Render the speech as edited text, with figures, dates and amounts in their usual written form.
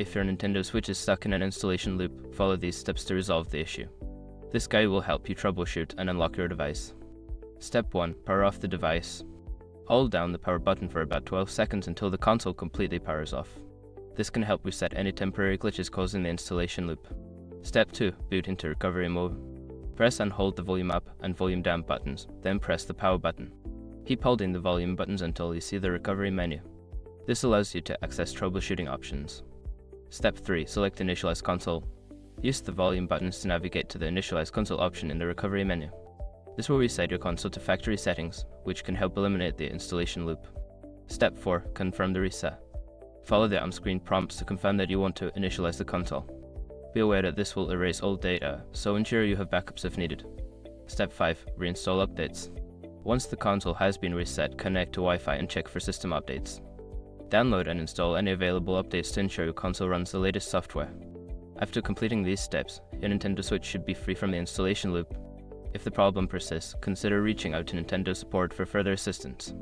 If your Nintendo Switch is stuck in an installation loop, follow these steps to resolve the issue. This guide will help you troubleshoot and unlock your device. Step 1. Power off the device. Hold down the power button for about 12 seconds until the console completely powers off. This can help reset any temporary glitches causing the installation loop. Step 2. Boot into recovery mode. Press and hold the volume up and volume down buttons, then press the power button. Keep holding the volume buttons until you see the recovery menu. This allows you to access troubleshooting options. Step 3. Select Initialize Console. Use the volume buttons to navigate to the Initialize Console option in the recovery menu. This will reset your console to factory settings, which can help eliminate the installation loop. Step 4. Confirm the reset. Follow the on-screen prompts to confirm that you want to initialize the console. Be aware that this will erase old data, so ensure you have backups if needed. Step 5. Reinstall updates. Once the console has been reset, connect to Wi-Fi and check for system updates. Download and install any available updates to ensure your console runs the latest software. After completing these steps, your Nintendo Switch should be free from the installation loop. If the problem persists, consider reaching out to Nintendo support for further assistance.